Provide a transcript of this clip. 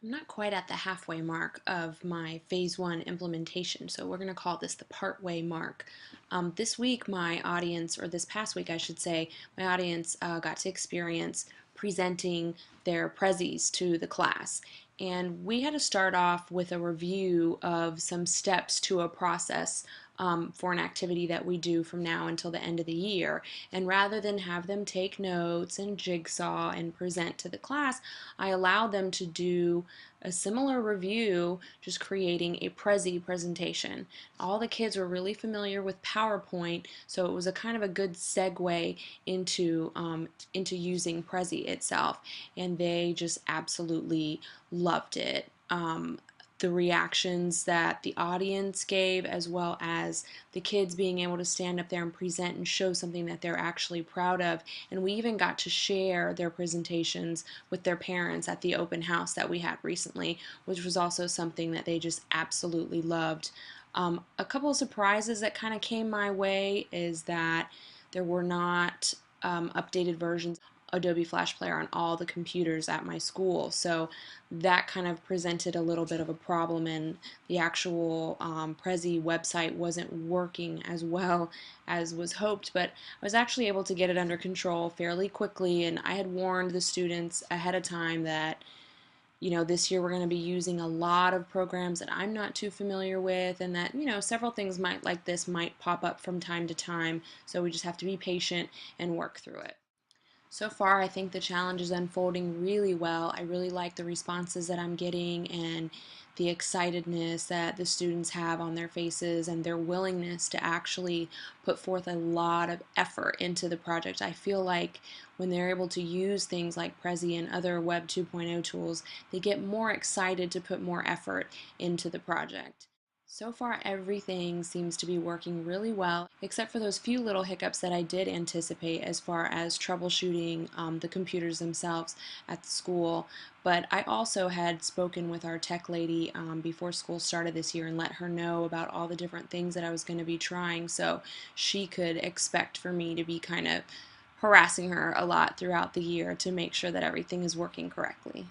I'm not quite at the halfway mark of my phase one implementation, so we're going to call this the partway mark. This week, my audience, or this past week, I should say, my audience got to experience presenting their prezzies to the class. And we had to start off with a review of some steps to a process for an activity that we do from now until the end of the year. And rather than have them take notes and jigsaw and present to the class, I allowed them to do a similar review, just creating a Prezi presentation. All the kids were really familiar with PowerPoint, so it was a kind of a good segue into using Prezi itself, and they just absolutely loved it. The reactions that the audience gave, as well as the kids being able to stand up there and present and show something that they're actually proud of. And we even got to share their presentations with their parents at the open house that we had recently, which was also something that they just absolutely loved. A couple of surprises that kind of came my way is that there were not updated versions Adobe Flash Player on all the computers at my school. So that kind of presented a little bit of a problem, and the actual Prezi website wasn't working as well as was hoped, but I was actually able to get it under control fairly quickly, and I had warned the students ahead of time that this year we're going to be using a lot of programs that I'm not too familiar with, and that, several things like this might pop up from time to time, so we just have to be patient and work through it. So far, I think the challenge is unfolding really well. I really like the responses that I'm getting and the excitedness that the students have on their faces and their willingness to actually put forth a lot of effort into the project. I feel like when they're able to use things like Prezi and other Web 2.0 tools, they get more excited to put more effort into the project. So far, everything seems to be working really well, except for those few little hiccups that I did anticipate as far as troubleshooting the computers themselves at the school. But I also had spoken with our tech lady before school started this year and let her know about all the different things that I was going to be trying, so she could expect for me to be kind of harassing her a lot throughout the year to make sure that everything is working correctly.